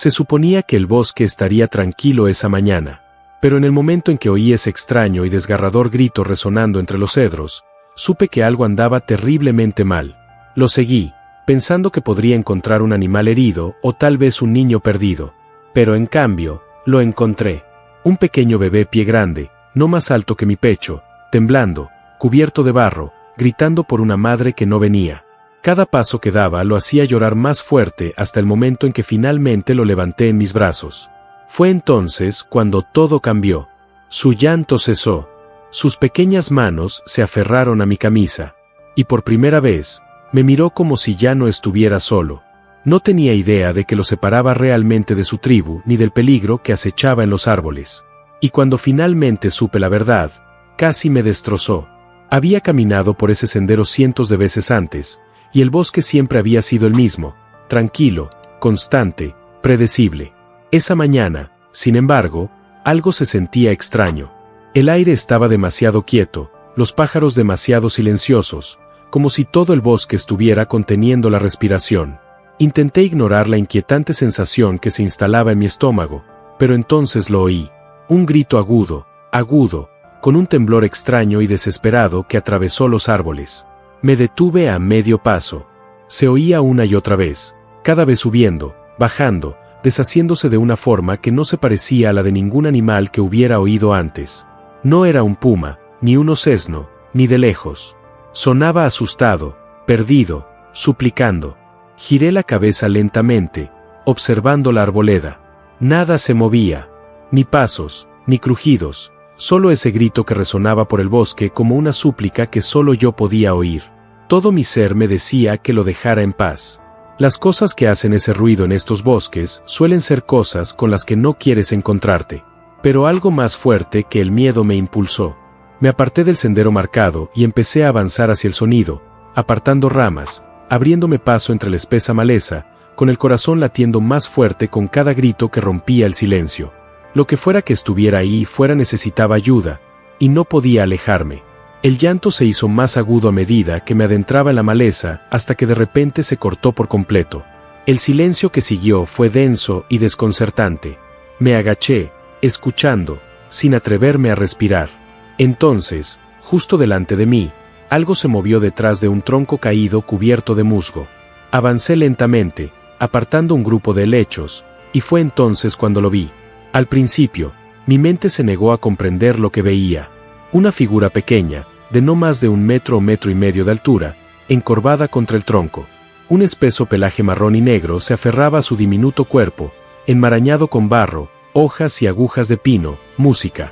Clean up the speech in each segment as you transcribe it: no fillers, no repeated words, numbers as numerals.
Se suponía que el bosque estaría tranquilo esa mañana, pero en el momento en que oí ese extraño y desgarrador grito resonando entre los cedros, supe que algo andaba terriblemente mal. Lo seguí, pensando que podría encontrar un animal herido o tal vez un niño perdido. Pero en cambio, lo encontré. Un pequeño bebé pie grande, no más alto que mi pecho, temblando, cubierto de barro, gritando por una madre que no venía. Cada paso que daba lo hacía llorar más fuerte hasta el momento en que finalmente lo levanté en mis brazos. Fue entonces cuando todo cambió. Su llanto cesó. Sus pequeñas manos se aferraron a mi camisa. Y por primera vez, me miró como si ya no estuviera solo. No tenía idea de que lo separaba realmente de su tribu ni del peligro que acechaba en los árboles. Y cuando finalmente supe la verdad, casi me destrozó. Había caminado por ese sendero cientos de veces antes, y el bosque siempre había sido el mismo, tranquilo, constante, predecible. Esa mañana, sin embargo, algo se sentía extraño. El aire estaba demasiado quieto, los pájaros demasiado silenciosos, como si todo el bosque estuviera conteniendo la respiración. Intenté ignorar la inquietante sensación que se instalaba en mi estómago, pero entonces lo oí. Un grito agudo, con un temblor extraño y desesperado que atravesó los árboles. Me detuve a medio paso. Se oía una y otra vez, cada vez subiendo, bajando, deshaciéndose de una forma que no se parecía a la de ningún animal que hubiera oído antes. No era un puma, ni un osesno, ni de lejos. Sonaba asustado, perdido, suplicando. Giré la cabeza lentamente, observando la arboleda. Nada se movía. Ni pasos, ni crujidos, solo ese grito que resonaba por el bosque como una súplica que solo yo podía oír. Todo mi ser me decía que lo dejara en paz. Las cosas que hacen ese ruido en estos bosques suelen ser cosas con las que no quieres encontrarte. Pero algo más fuerte que el miedo me impulsó. Me aparté del sendero marcado y empecé a avanzar hacia el sonido, apartando ramas, abriéndome paso entre la espesa maleza, con el corazón latiendo más fuerte con cada grito que rompía el silencio. Lo que fuera que estuviera ahí fuera necesitaba ayuda, y no podía alejarme. El llanto se hizo más agudo a medida que me adentraba en la maleza hasta que de repente se cortó por completo. El silencio que siguió fue denso y desconcertante. Me agaché, escuchando, sin atreverme a respirar. Entonces, justo delante de mí, algo se movió detrás de un tronco caído cubierto de musgo. Avancé lentamente, apartando un grupo de helechos, y fue entonces cuando lo vi. Al principio, mi mente se negó a comprender lo que veía. Una figura pequeña, de no más de 1 metro o metro y medio de altura, encorvada contra el tronco. Un espeso pelaje marrón y negro se aferraba a su diminuto cuerpo, enmarañado con barro, hojas y agujas de pino, música.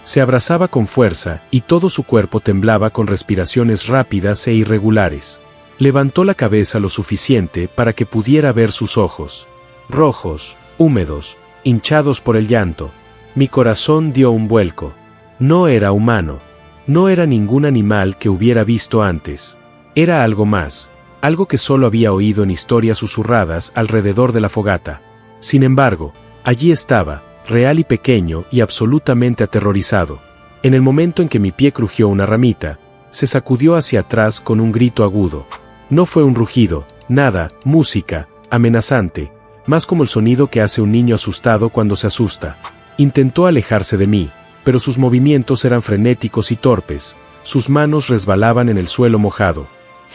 Se abrazaba con fuerza y todo su cuerpo temblaba con respiraciones rápidas e irregulares. Levantó la cabeza lo suficiente para que pudiera ver sus ojos. Rojos, húmedos, hinchados por el llanto. Mi corazón dio un vuelco. No era humano. No era ningún animal que hubiera visto antes. Era algo más, algo que solo había oído en historias susurradas alrededor de la fogata. Sin embargo, allí estaba, real y pequeño y absolutamente aterrorizado. En el momento en que mi pie crujió una ramita, se sacudió hacia atrás con un grito agudo. No fue un rugido, nada, música, amenazante, más como el sonido que hace un niño asustado cuando se asusta. Intentó alejarse de mí, pero sus movimientos eran frenéticos y torpes, sus manos resbalaban en el suelo mojado.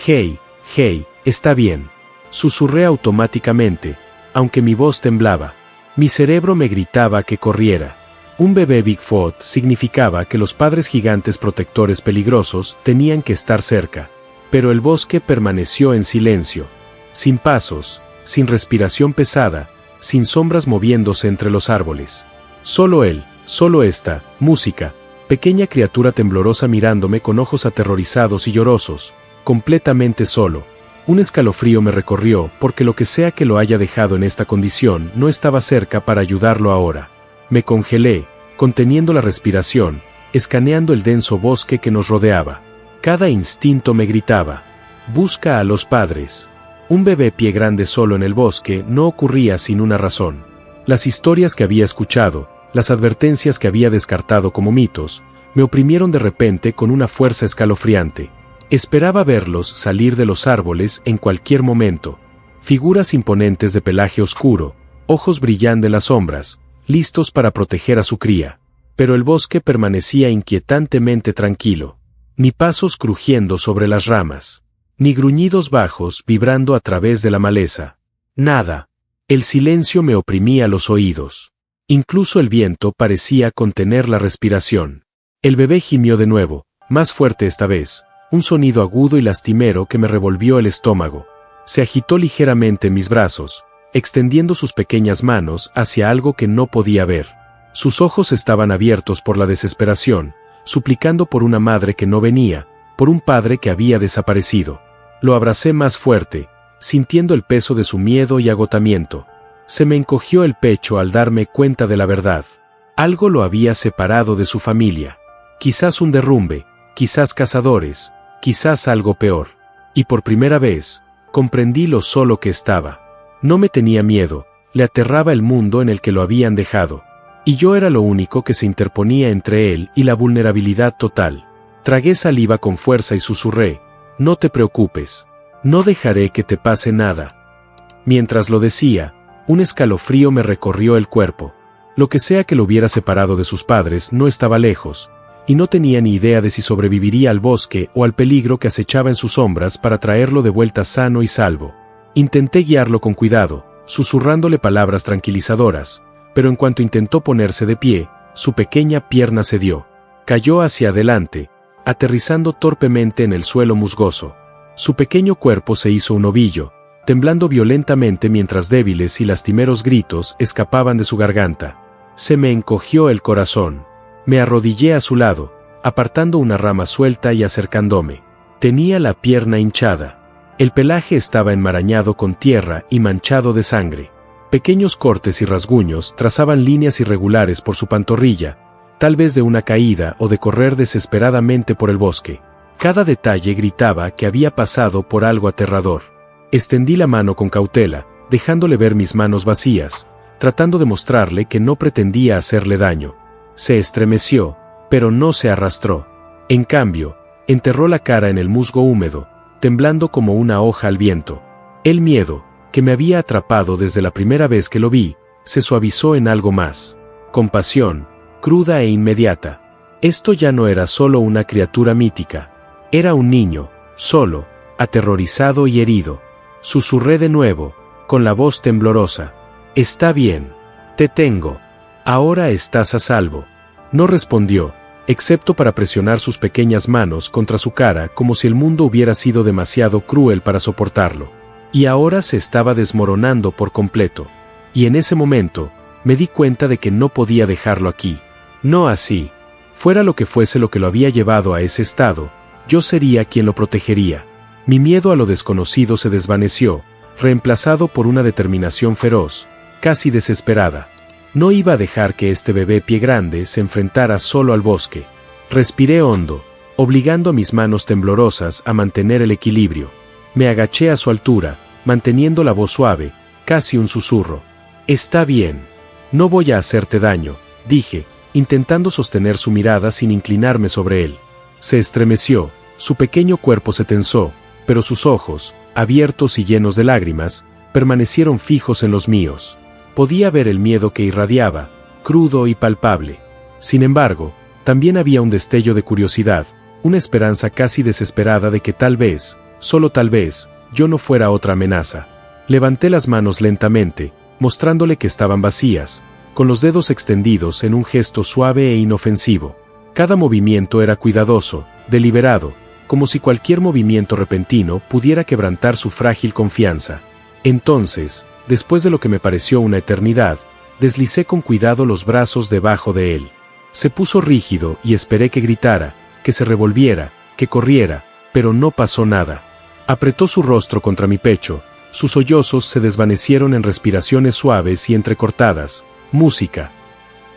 «Hey, hey, está bien», susurré automáticamente, aunque mi voz temblaba. Mi cerebro me gritaba que corriera. Un bebé Bigfoot significaba que los padres gigantes protectores peligrosos tenían que estar cerca. Pero el bosque permaneció en silencio, sin pasos, sin respiración pesada, sin sombras moviéndose entre los árboles. Solo él, solo esta música, pequeña criatura temblorosa mirándome con ojos aterrorizados y llorosos, completamente solo. Un escalofrío me recorrió porque lo que sea que lo haya dejado en esta condición no estaba cerca para ayudarlo ahora. Me congelé, conteniendo la respiración, escaneando el denso bosque que nos rodeaba. Cada instinto me gritaba: «Busca a los padres». Un bebé pie grande solo en el bosque no ocurría sin una razón. Las historias que había escuchado, las advertencias que había descartado como mitos, me oprimieron de repente con una fuerza escalofriante. Esperaba verlos salir de los árboles en cualquier momento. Figuras imponentes de pelaje oscuro, ojos brillan de las sombras, listos para proteger a su cría. Pero el bosque permanecía inquietantemente tranquilo. Ni pasos crujiendo sobre las ramas, ni gruñidos bajos vibrando a través de la maleza. Nada. El silencio me oprimía los oídos. Incluso el viento parecía contener la respiración. El bebé gimió de nuevo, más fuerte esta vez, un sonido agudo y lastimero que me revolvió el estómago. Se agitó ligeramente en mis brazos, extendiendo sus pequeñas manos hacia algo que no podía ver. Sus ojos estaban abiertos por la desesperación, suplicando por una madre que no venía, por un padre que había desaparecido. Lo abracé más fuerte, sintiendo el peso de su miedo y agotamiento. Se me encogió el pecho al darme cuenta de la verdad. Algo lo había separado de su familia. Quizás un derrumbe, quizás cazadores, quizás algo peor. Y por primera vez, comprendí lo solo que estaba. No me tenía miedo, le aterraba el mundo en el que lo habían dejado. Y yo era lo único que se interponía entre él y la vulnerabilidad total. Tragué saliva con fuerza y susurré: no te preocupes. No dejaré que te pase nada. Mientras lo decía, un escalofrío me recorrió el cuerpo. Lo que sea que lo hubiera separado de sus padres no estaba lejos, y no tenía ni idea de si sobreviviría al bosque o al peligro que acechaba en sus sombras para traerlo de vuelta sano y salvo. Intenté guiarlo con cuidado, susurrándole palabras tranquilizadoras, pero en cuanto intentó ponerse de pie, su pequeña pierna cedió. Cayó hacia adelante, aterrizando torpemente en el suelo musgoso. Su pequeño cuerpo se hizo un ovillo, temblando violentamente mientras débiles y lastimeros gritos escapaban de su garganta. Se me encogió el corazón. Me arrodillé a su lado, apartando una rama suelta y acercándome. Tenía la pierna hinchada. El pelaje estaba enmarañado con tierra y manchado de sangre. Pequeños cortes y rasguños trazaban líneas irregulares por su pantorrilla, tal vez de una caída o de correr desesperadamente por el bosque. Cada detalle gritaba que había pasado por algo aterrador. Extendí la mano con cautela, dejándole ver mis manos vacías, tratando de mostrarle que no pretendía hacerle daño. Se estremeció, pero no se arrastró. En cambio, enterró la cara en el musgo húmedo, temblando como una hoja al viento. El miedo, que me había atrapado desde la primera vez que lo vi, se suavizó en algo más. Compasión, cruda e inmediata. Esto ya no era solo una criatura mítica. Era un niño, solo, aterrorizado y herido. Susurré de nuevo, con la voz temblorosa: «Está bien. Te tengo. Ahora estás a salvo». No respondió, excepto para presionar sus pequeñas manos contra su cara como si el mundo hubiera sido demasiado cruel para soportarlo. Y ahora se estaba desmoronando por completo. Y en ese momento, me di cuenta de que no podía dejarlo aquí. No así. Fuera lo que fuese lo que lo había llevado a ese estado, yo sería quien lo protegería. Mi miedo a lo desconocido se desvaneció, reemplazado por una determinación feroz, casi desesperada. No iba a dejar que este bebé pie grande se enfrentara solo al bosque. Respiré hondo, obligando a mis manos temblorosas a mantener el equilibrio. Me agaché a su altura, manteniendo la voz suave, casi un susurro. «Está bien. No voy a hacerte daño», dije, intentando sostener su mirada sin inclinarme sobre él. Se estremeció, su pequeño cuerpo se tensó, pero sus ojos, abiertos y llenos de lágrimas, permanecieron fijos en los míos. Podía ver el miedo que irradiaba, crudo y palpable. Sin embargo, también había un destello de curiosidad, una esperanza casi desesperada de que tal vez, solo tal vez, yo no fuera otra amenaza. Levanté las manos lentamente, mostrándole que estaban vacías, con los dedos extendidos en un gesto suave e inofensivo. Cada movimiento era cuidadoso, deliberado, como si cualquier movimiento repentino pudiera quebrantar su frágil confianza. Entonces, después de lo que me pareció una eternidad, deslicé con cuidado los brazos debajo de él. Se puso rígido y esperé que gritara, que se revolviera, que corriera, pero no pasó nada. Apretó su rostro contra mi pecho, sus sollozos se desvanecieron en respiraciones suaves y entrecortadas. Música.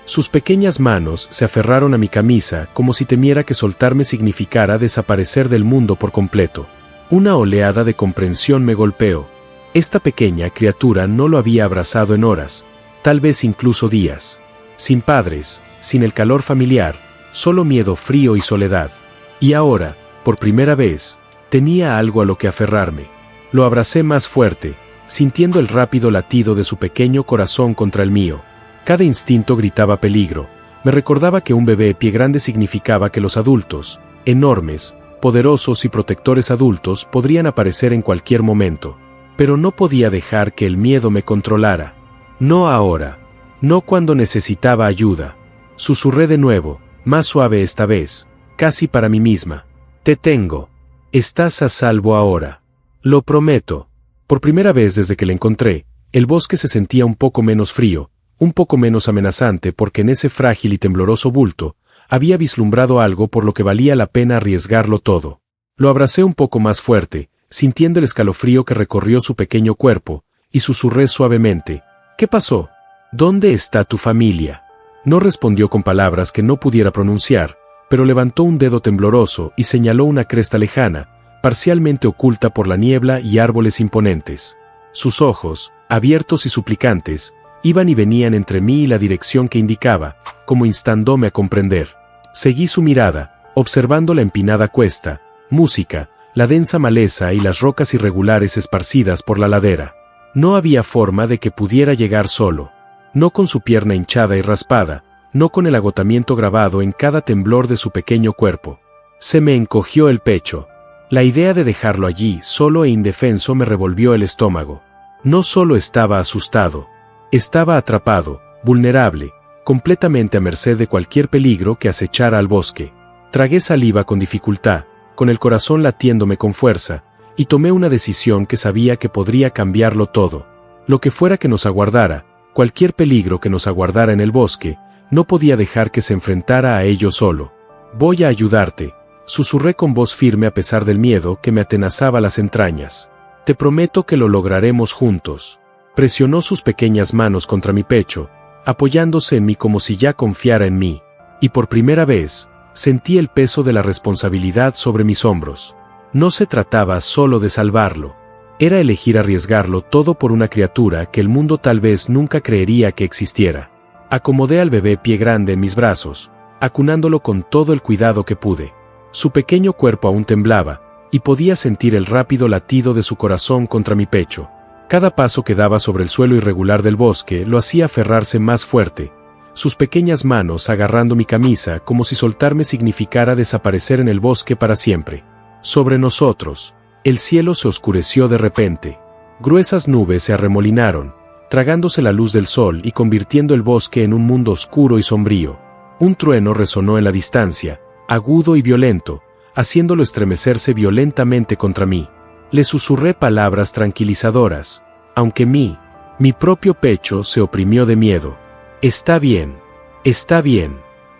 Sus pequeñas manos se aferraron a mi camisa como si temiera que soltarme significara desaparecer del mundo por completo. Una oleada de comprensión me golpeó. Esta pequeña criatura no lo había abrazado en horas, tal vez incluso días. Sin padres, sin el calor familiar, solo miedo frío y soledad. Y ahora, por primera vez, tenía algo a lo que aferrarme. Lo abracé más fuerte, sintiendo el rápido latido de su pequeño corazón contra el mío. Cada instinto gritaba peligro. Me recordaba que un bebé pie grande significaba que los adultos, enormes, poderosos y protectores adultos, podrían aparecer en cualquier momento. Pero no podía dejar que el miedo me controlara. No ahora. No cuando necesitaba ayuda. Susurré de nuevo, más suave esta vez, casi para mí misma. Te tengo. Estás a salvo ahora. Lo prometo. Por primera vez desde que la encontré, el bosque se sentía un poco menos frío, un poco menos amenazante porque en ese frágil y tembloroso bulto, había vislumbrado algo por lo que valía la pena arriesgarlo todo. Lo abracé un poco más fuerte, sintiendo el escalofrío que recorrió su pequeño cuerpo, y susurré suavemente, ¿qué pasó? ¿Dónde está tu familia? No respondió con palabras que no pudiera pronunciar, pero levantó un dedo tembloroso y señaló una cresta lejana, parcialmente oculta por la niebla y árboles imponentes. Sus ojos, abiertos y suplicantes, iban y venían entre mí y la dirección que indicaba, como instándome a comprender. Seguí su mirada, observando la empinada cuesta, música, la densa maleza y las rocas irregulares esparcidas por la ladera. No había forma de que pudiera llegar solo. No con su pierna hinchada y raspada, no con el agotamiento grabado en cada temblor de su pequeño cuerpo. Se me encogió el pecho. La idea de dejarlo allí, solo e indefenso, me revolvió el estómago. No solo estaba asustado. Estaba atrapado, vulnerable, completamente a merced de cualquier peligro que acechara al bosque. Tragué saliva con dificultad, con el corazón latiéndome con fuerza, y tomé una decisión que sabía que podría cambiarlo todo. Lo que fuera que nos aguardara, cualquier peligro que nos aguardara en el bosque, no podía dejar que se enfrentara a ello solo. Voy a ayudarte, susurré con voz firme a pesar del miedo que me atenazaba las entrañas. Te prometo que lo lograremos juntos. Presionó sus pequeñas manos contra mi pecho, apoyándose en mí como si ya confiara en mí. Y por primera vez, sentí el peso de la responsabilidad sobre mis hombros. No se trataba solo de salvarlo. Era elegir arriesgarlo todo por una criatura que el mundo tal vez nunca creería que existiera. Acomodé al bebé pie grande en mis brazos, acunándolo con todo el cuidado que pude. Su pequeño cuerpo aún temblaba, y podía sentir el rápido latido de su corazón contra mi pecho. Cada paso que daba sobre el suelo irregular del bosque lo hacía aferrarse más fuerte, sus pequeñas manos agarrando mi camisa como si soltarme significara desaparecer en el bosque para siempre. Sobre nosotros, el cielo se oscureció de repente. Gruesas nubes se arremolinaron, tragándose la luz del sol y convirtiendo el bosque en un mundo oscuro y sombrío. Un trueno resonó en la distancia, agudo y violento, haciéndolo estremecerse violentamente contra mí. Le susurré palabras tranquilizadoras, aunque mi propio pecho se oprimió de miedo. Está bien,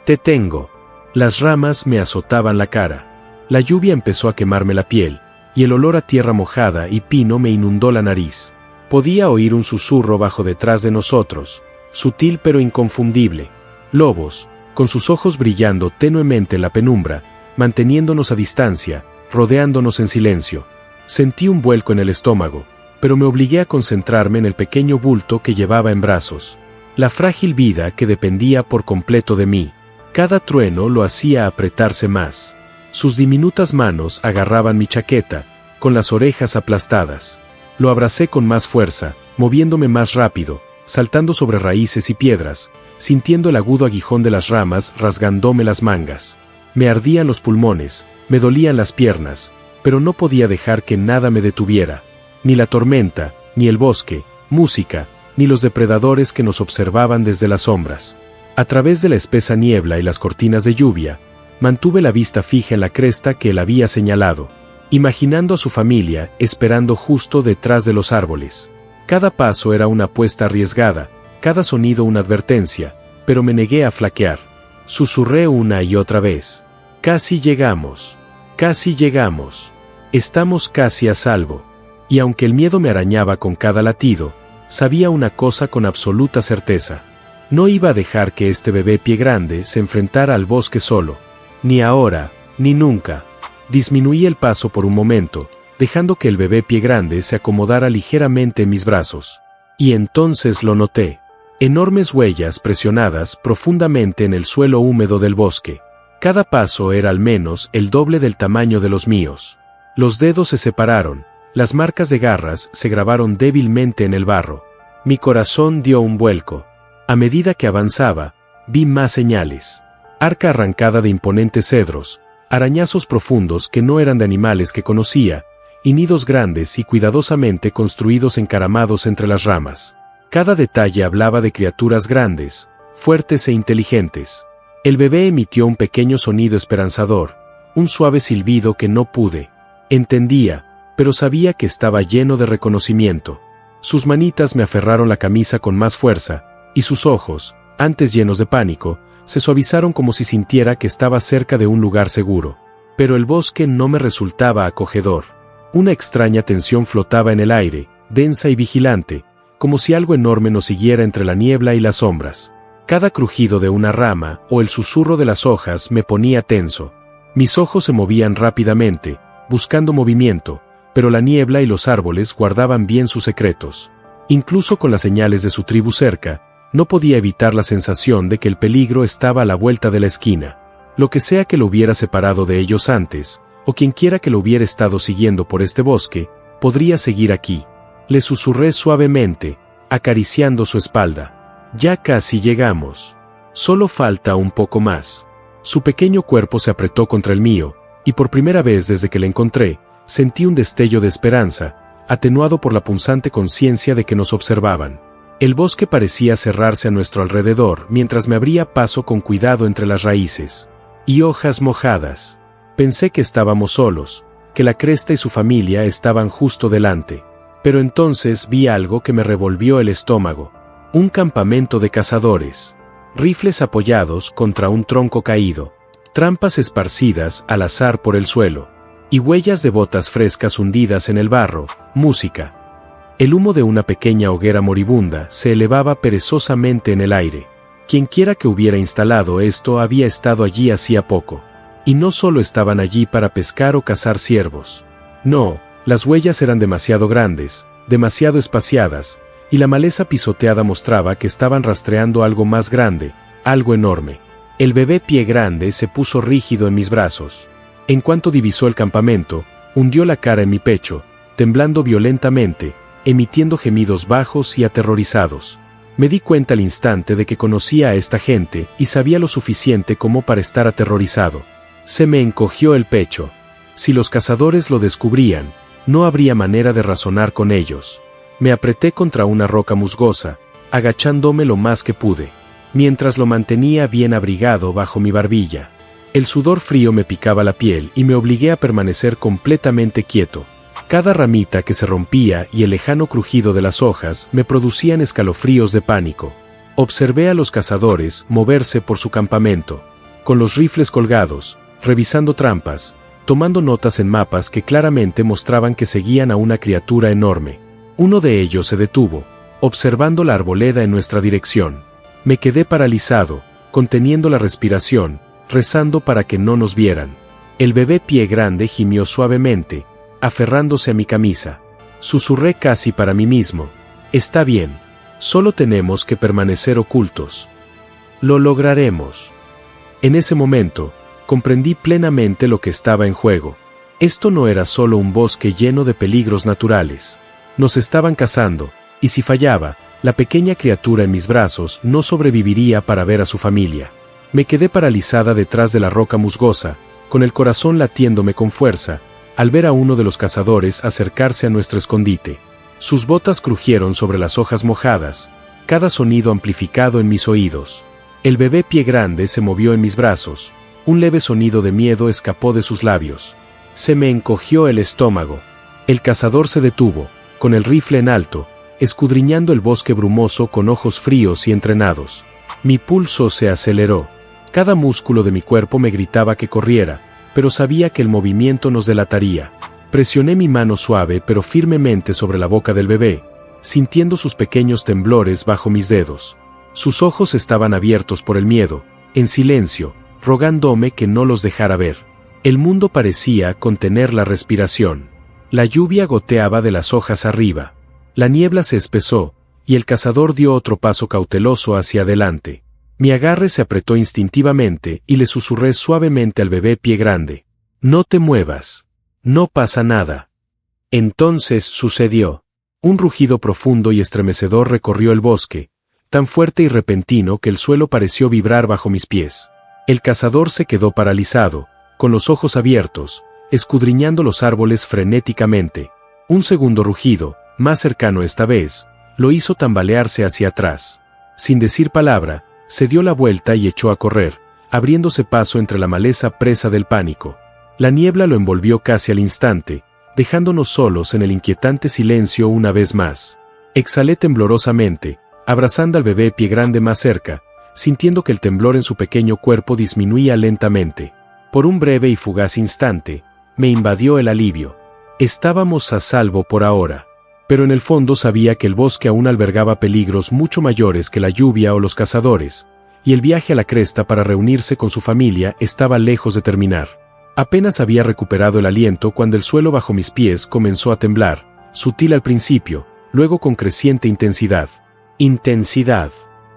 te tengo. Las ramas me azotaban la cara. La lluvia empezó a quemarme la piel, y el olor a tierra mojada y pino me inundó la nariz. Podía oír un susurro bajo detrás de nosotros, sutil pero inconfundible. Lobos, con sus ojos brillando tenuemente en la penumbra, manteniéndonos a distancia, rodeándonos en silencio. Sentí un vuelco en el estómago, pero me obligué a concentrarme en el pequeño bulto que llevaba en brazos. La frágil vida que dependía por completo de mí. Cada trueno lo hacía apretarse más. Sus diminutas manos agarraban mi chaqueta, con las orejas aplastadas. Lo abracé con más fuerza, moviéndome más rápido, saltando sobre raíces y piedras, sintiendo el agudo aguijón de las ramas rasgándome las mangas. Me ardían los pulmones, me dolían las piernas, pero no podía dejar que nada me detuviera. Ni la tormenta, ni el bosque, música, ni los depredadores que nos observaban desde las sombras. A través de la espesa niebla y las cortinas de lluvia, mantuve la vista fija en la cresta que él había señalado, imaginando a su familia esperando justo detrás de los árboles. Cada paso era una apuesta arriesgada, cada sonido una advertencia, pero me negué a flaquear. Susurré una y otra vez. Casi llegamos. Casi llegamos. Estamos casi a salvo. Y aunque el miedo me arañaba con cada latido, sabía una cosa con absoluta certeza. No iba a dejar que este bebé pie grande se enfrentara al bosque solo. Ni ahora, ni nunca. Disminuí el paso por un momento, dejando que el bebé pie grande se acomodara ligeramente en mis brazos. Y entonces lo noté. Enormes huellas presionadas profundamente en el suelo húmedo del bosque. Cada paso era al menos el doble del tamaño de los míos. Los dedos se separaron, Las marcas de garras se grabaron débilmente en el barro. Mi corazón dio un vuelco. A medida que avanzaba, vi más señales. Arca arrancada de imponentes cedros, arañazos profundos que no eran de animales que conocía, y nidos grandes y cuidadosamente construidos encaramados entre las ramas. Cada detalle hablaba de criaturas grandes, fuertes e inteligentes. El bebé emitió un pequeño sonido esperanzador, un suave silbido que no pude. Entendía, pero sabía que estaba lleno de reconocimiento. Sus manitas me aferraron la camisa con más fuerza, y sus ojos, antes llenos de pánico, se suavizaron como si sintiera que estaba cerca de un lugar seguro. Pero el bosque no me resultaba acogedor. Una extraña tensión flotaba en el aire, densa y vigilante, como si algo enorme nos siguiera entre la niebla y las sombras. Cada crujido de una rama o el susurro de las hojas me ponía tenso. Mis ojos se movían rápidamente, buscando movimiento, pero la niebla y los árboles guardaban bien sus secretos. Incluso con las señales de su tribu cerca, no podía evitar la sensación de que el peligro estaba a la vuelta de la esquina. Lo que sea que lo hubiera separado de ellos antes, o quienquiera que lo hubiera estado siguiendo por este bosque, podría seguir aquí. Le susurré suavemente, acariciando su espalda. Ya casi llegamos. Solo falta un poco más. Su pequeño cuerpo se apretó contra el mío, y por primera vez desde que le encontré, sentí un destello de esperanza, atenuado por la punzante conciencia de que nos observaban. El bosque parecía cerrarse a nuestro alrededor mientras me abría paso con cuidado entre las raíces y hojas mojadas. Pensé que estábamos solos, que la cresta y su familia estaban justo delante. Pero entonces vi algo que me revolvió el estómago. Un campamento de cazadores. Rifles apoyados contra un tronco caído. Trampas esparcidas al azar por el suelo. Y huellas de botas frescas hundidas en el barro. Música. El humo de una pequeña hoguera moribunda se elevaba perezosamente en el aire. Quienquiera que hubiera instalado esto había estado allí hacía poco. Y no solo estaban allí para pescar o cazar ciervos. No, las huellas eran demasiado grandes, demasiado espaciadas, y la maleza pisoteada mostraba que estaban rastreando algo más grande, algo enorme. El bebé Pie Grande se puso rígido en mis brazos. En cuanto divisó el campamento, hundió la cara en mi pecho, temblando violentamente, emitiendo gemidos bajos y aterrorizados. Me di cuenta al instante de que conocía a esta gente y sabía lo suficiente como para estar aterrorizado. Se me encogió el pecho. Si los cazadores lo descubrían, no habría manera de razonar con ellos. Me apreté contra una roca musgosa, agachándome lo más que pude, mientras lo mantenía bien abrigado bajo mi barbilla. El sudor frío me picaba la piel y me obligué a permanecer completamente quieto. Cada ramita que se rompía y el lejano crujido de las hojas me producían escalofríos de pánico. Observé a los cazadores moverse por su campamento, con los rifles colgados, revisando trampas, tomando notas en mapas que claramente mostraban que seguían a una criatura enorme. Uno de ellos se detuvo, observando la arboleda en nuestra dirección. Me quedé paralizado, conteniendo la respiración, rezando para que no nos vieran. El bebé Pie Grande gimió suavemente, aferrándose a mi camisa. Susurré casi para mí mismo. Está bien. Solo tenemos que permanecer ocultos. Lo lograremos. En ese momento, comprendí plenamente lo que estaba en juego. Esto no era solo un bosque lleno de peligros naturales. Nos estaban cazando, y si fallaba, la pequeña criatura en mis brazos no sobreviviría para ver a su familia. Me quedé paralizada detrás de la roca musgosa, con el corazón latiéndome con fuerza, al ver a uno de los cazadores acercarse a nuestro escondite. Sus botas crujieron sobre las hojas mojadas, cada sonido amplificado en mis oídos. El bebé Pie Grande se movió en mis brazos. Un leve sonido de miedo escapó de sus labios. Se me encogió el estómago. El cazador se detuvo, con el rifle en alto, escudriñando el bosque brumoso con ojos fríos y entrenados. Mi pulso se aceleró. Cada músculo de mi cuerpo me gritaba que corriera, pero sabía que el movimiento nos delataría. Presioné mi mano suave pero firmemente sobre la boca del bebé, sintiendo sus pequeños temblores bajo mis dedos. Sus ojos estaban abiertos por el miedo, en silencio, rogándome que no los dejara ver. El mundo parecía contener la respiración. La lluvia goteaba de las hojas arriba. La niebla se espesó, y el cazador dio otro paso cauteloso hacia adelante. Mi agarre se apretó instintivamente y le susurré suavemente al bebé Pie Grande. No te muevas. No pasa nada. Entonces sucedió. Un rugido profundo y estremecedor recorrió el bosque, tan fuerte y repentino que el suelo pareció vibrar bajo mis pies. El cazador se quedó paralizado, con los ojos abiertos, escudriñando los árboles frenéticamente. Un segundo rugido, más cercano esta vez, lo hizo tambalearse hacia atrás. Sin decir palabra, se dio la vuelta y echó a correr, abriéndose paso entre la maleza presa del pánico. La niebla lo envolvió casi al instante, dejándonos solos en el inquietante silencio una vez más. Exhalé temblorosamente, abrazando al bebé Pie Grande más cerca, sintiendo que el temblor en su pequeño cuerpo disminuía lentamente. Por un breve y fugaz instante, me invadió el alivio. Estábamos a salvo por ahora. Pero en el fondo sabía que el bosque aún albergaba peligros mucho mayores que la lluvia o los cazadores, y el viaje a la cresta para reunirse con su familia estaba lejos de terminar. Apenas había recuperado el aliento cuando el suelo bajo mis pies comenzó a temblar, sutil al principio, luego con creciente intensidad. Intensidad.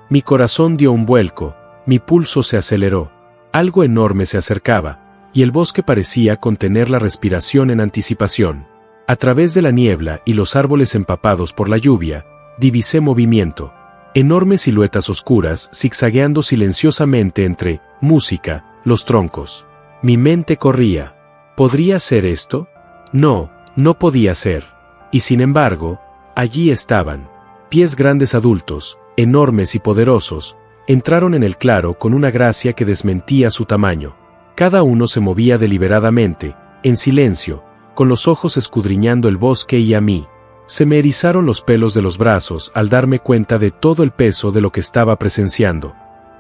Mi corazón dio un vuelco, mi pulso se aceleró. Algo enorme se acercaba, y el bosque parecía contener la respiración en anticipación. A través de la niebla y los árboles empapados por la lluvia, divisé movimiento. Enormes siluetas oscuras zigzagueando silenciosamente entre música, los troncos. Mi mente corría. ¿Podría ser esto? No, no podía ser. Y sin embargo, allí estaban. Pies grandes adultos, enormes y poderosos, entraron en el claro con una gracia que desmentía su tamaño. Cada uno se movía deliberadamente, en silencio, con los ojos escudriñando el bosque y a mí. Se me erizaron los pelos de los brazos al darme cuenta de todo el peso de lo que estaba presenciando.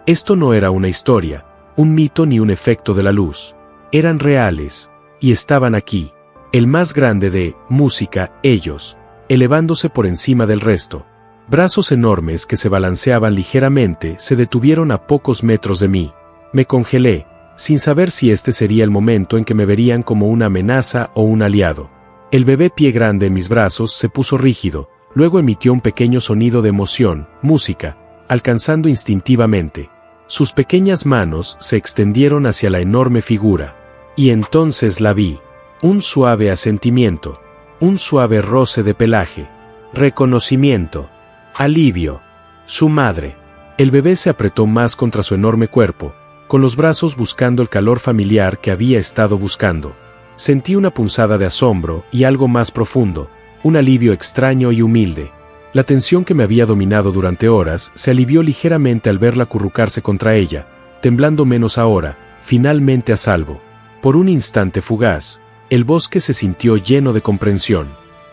Esto no era una historia, un mito ni un efecto de la luz. Eran reales, y estaban aquí. El más grande de música, ellos, elevándose por encima del resto. Brazos enormes que se balanceaban ligeramente se detuvieron a pocos metros de mí. Me congelé, sin saber si este sería el momento en que me verían como una amenaza o un aliado. El bebé Pie Grande en mis brazos se puso rígido, luego emitió un pequeño sonido de emoción, música, alcanzando instintivamente. Sus pequeñas manos se extendieron hacia la enorme figura. Y entonces la vi. Un suave asentimiento, un suave roce de pelaje, reconocimiento, alivio. Su madre. El bebé se apretó más contra su enorme cuerpo, con los brazos buscando el calor familiar que había estado buscando. Sentí una punzada de asombro y algo más profundo, un alivio extraño y humilde. La tensión que me había dominado durante horas se alivió ligeramente al verla acurrucarse contra ella, temblando menos ahora, finalmente a salvo. Por un instante fugaz, el bosque se sintió lleno de comprensión.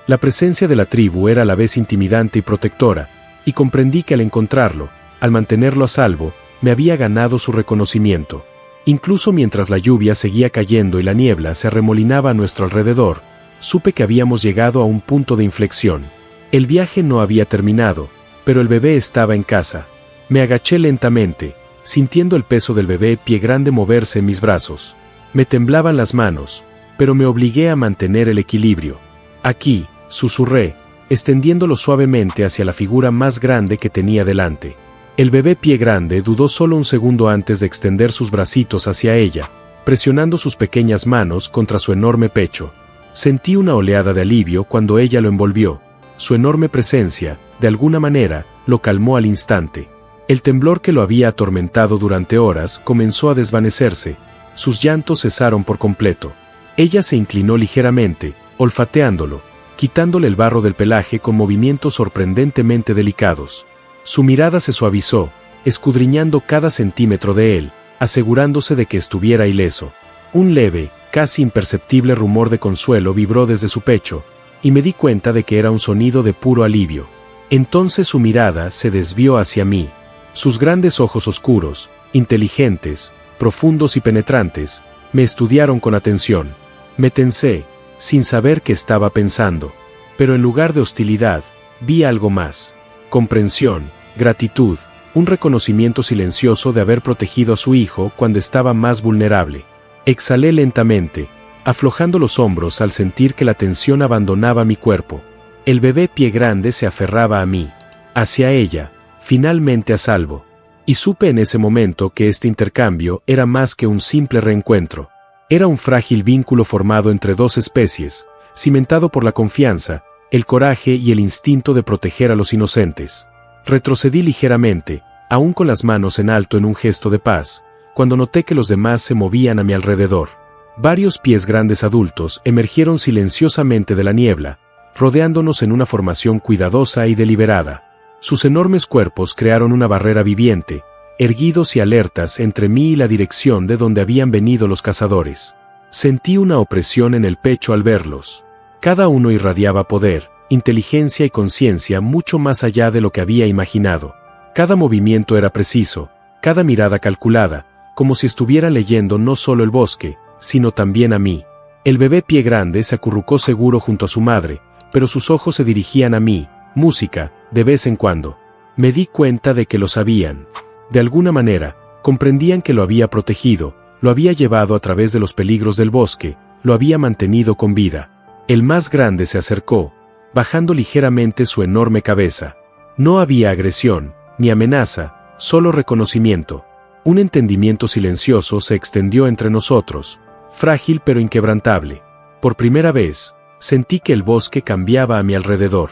La presencia de la tribu era a la vez intimidante y protectora, y comprendí que al encontrarlo, al mantenerlo a salvo, me había ganado su reconocimiento. Incluso mientras la lluvia seguía cayendo y la niebla se arremolinaba a nuestro alrededor, supe que habíamos llegado a un punto de inflexión. El viaje no había terminado, pero el bebé estaba en casa. Me agaché lentamente, sintiendo el peso del bebé Pie Grande moverse en mis brazos. Me temblaban las manos, pero me obligué a mantener el equilibrio. Aquí, susurré, extendiéndolo suavemente hacia la figura más grande que tenía delante. El bebé Pie Grande dudó solo un segundo antes de extender sus bracitos hacia ella, presionando sus pequeñas manos contra su enorme pecho. Sentí una oleada de alivio cuando ella lo envolvió. Su enorme presencia, de alguna manera, lo calmó al instante. El temblor que lo había atormentado durante horas comenzó a desvanecerse. Sus llantos cesaron por completo. Ella se inclinó ligeramente, olfateándolo, quitándole el barro del pelaje con movimientos sorprendentemente delicados. Su mirada se suavizó, escudriñando cada centímetro de él, asegurándose de que estuviera ileso. Un leve, casi imperceptible rumor de consuelo vibró desde su pecho, y me di cuenta de que era un sonido de puro alivio. Entonces su mirada se desvió hacia mí. Sus grandes ojos oscuros, inteligentes, profundos y penetrantes, me estudiaron con atención. Me tensé, sin saber qué estaba pensando. Pero en lugar de hostilidad, vi algo más. Comprensión, gratitud, un reconocimiento silencioso de haber protegido a su hijo cuando estaba más vulnerable. Exhalé lentamente, aflojando los hombros al sentir que la tensión abandonaba mi cuerpo. El bebé Pie Grande se aferraba a mí, hacia ella, finalmente a salvo. Y supe en ese momento que este intercambio era más que un simple reencuentro. Era un frágil vínculo formado entre dos especies, cimentado por la confianza, el coraje y el instinto de proteger a los inocentes. Retrocedí ligeramente, aún con las manos en alto en un gesto de paz, cuando noté que los demás se movían a mi alrededor. Varios pies grandes adultos emergieron silenciosamente de la niebla, rodeándonos en una formación cuidadosa y deliberada. Sus enormes cuerpos crearon una barrera viviente, erguidos y alertas entre mí y la dirección de donde habían venido los cazadores. Sentí una opresión en el pecho al verlos. Cada uno irradiaba poder, inteligencia y conciencia mucho más allá de lo que había imaginado. Cada movimiento era preciso, cada mirada calculada, como si estuvieran leyendo no solo el bosque, sino también a mí. El bebé Pie Grande se acurrucó seguro junto a su madre, pero sus ojos se dirigían a mí, música, de vez en cuando. Me di cuenta de que lo sabían. De alguna manera, comprendían que lo había protegido, lo había llevado a través de los peligros del bosque, lo había mantenido con vida. El más grande se acercó, bajando ligeramente su enorme cabeza. No había agresión, ni amenaza, solo reconocimiento. Un entendimiento silencioso se extendió entre nosotros, frágil pero inquebrantable. Por primera vez, sentí que el bosque cambiaba a mi alrededor.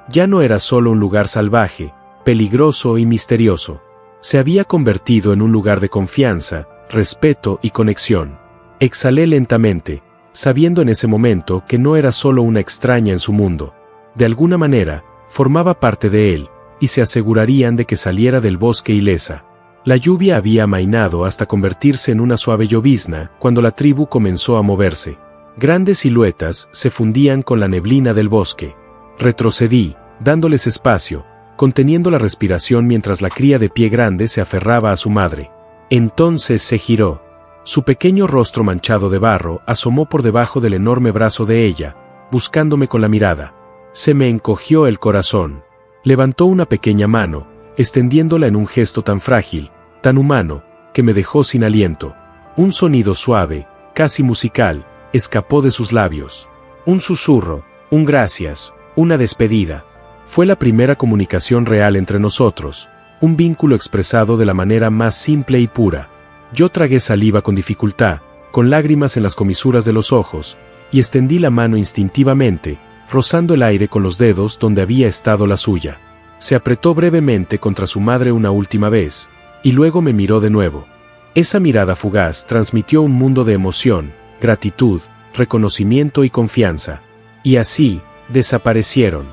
Ya no era solo un lugar salvaje, peligroso y misterioso. Se había convertido en un lugar de confianza, respeto y conexión. Exhalé lentamente, sabiendo en ese momento que no era solo una extraña en su mundo. De alguna manera, formaba parte de él, y se asegurarían de que saliera del bosque ilesa. La lluvia había amainado hasta convertirse en una suave llovizna cuando la tribu comenzó a moverse. Grandes siluetas se fundían con la neblina del bosque. Retrocedí, dándoles espacio, conteniendo la respiración mientras la cría de Pie Grande se aferraba a su madre. Entonces se giró. Su pequeño rostro manchado de barro asomó por debajo del enorme brazo de ella, buscándome con la mirada. Se me encogió el corazón. Levantó una pequeña mano, extendiéndola en un gesto tan frágil, tan humano, que me dejó sin aliento. Un sonido suave, casi musical, escapó de sus labios. Un susurro, un gracias, una despedida. Fue la primera comunicación real entre nosotros, un vínculo expresado de la manera más simple y pura. Yo tragué saliva con dificultad, con lágrimas en las comisuras de los ojos, y extendí la mano instintivamente, rozando el aire con los dedos donde había estado la suya. Se apretó brevemente contra su madre una última vez, y luego me miró de nuevo. Esa mirada fugaz transmitió un mundo de emoción, gratitud, reconocimiento y confianza. Y así, desaparecieron.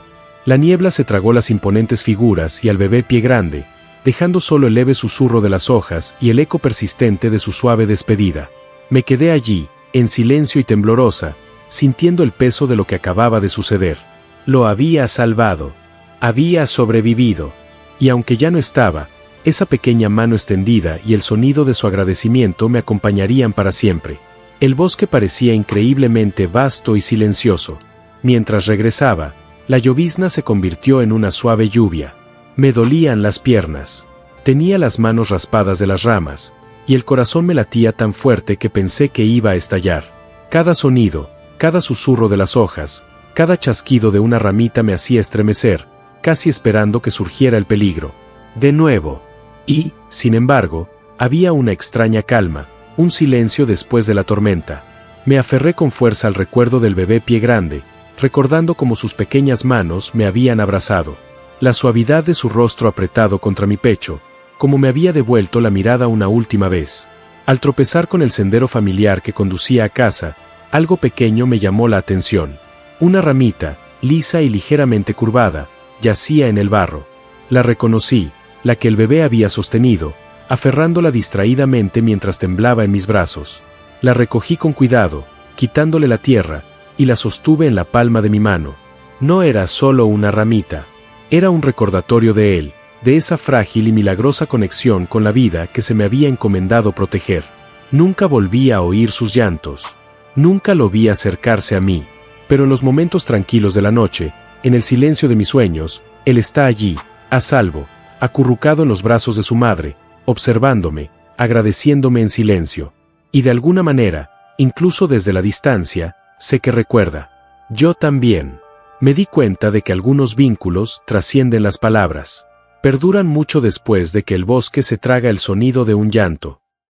La niebla se tragó las imponentes figuras y al bebé Pie Grande, dejando solo el leve susurro de las hojas y el eco persistente de su suave despedida. Me quedé allí, en silencio y temblorosa, sintiendo el peso de lo que acababa de suceder. Lo había salvado. Había sobrevivido. Y aunque ya no estaba, esa pequeña mano extendida y el sonido de su agradecimiento me acompañarían para siempre. El bosque parecía increíblemente vasto y silencioso. Mientras regresaba, la llovizna se convirtió en una suave lluvia. Me dolían las piernas. Tenía las manos raspadas de las ramas, y el corazón me latía tan fuerte que pensé que iba a estallar. Cada sonido, cada susurro de las hojas, cada chasquido de una ramita me hacía estremecer, casi esperando que surgiera el peligro. De nuevo. Y, sin embargo, había una extraña calma, un silencio después de la tormenta. Me aferré con fuerza al recuerdo del bebé Pie Grande, recordando cómo sus pequeñas manos me habían abrazado. La suavidad de su rostro apretado contra mi pecho, como me había devuelto la mirada una última vez. Al tropezar con el sendero familiar que conducía a casa, algo pequeño me llamó la atención. Una ramita, lisa y ligeramente curvada, yacía en el barro. La reconocí, la que el bebé había sostenido, aferrándola distraídamente mientras temblaba en mis brazos. La recogí con cuidado, quitándole la tierra, y la sostuve en la palma de mi mano. No era solo una ramita. Era un recordatorio de él, de esa frágil y milagrosa conexión con la vida que se me había encomendado proteger. Nunca volví a oír sus llantos. Nunca lo vi acercarse a mí. Pero en los momentos tranquilos de la noche, en el silencio de mis sueños, él está allí, a salvo, acurrucado en los brazos de su madre, observándome, agradeciéndome en silencio. Y de alguna manera, incluso desde la distancia, sé que recuerda. Yo también. Me di cuenta de que algunos vínculos trascienden las palabras. Perduran mucho después de que el bosque se traga el sonido de un llanto.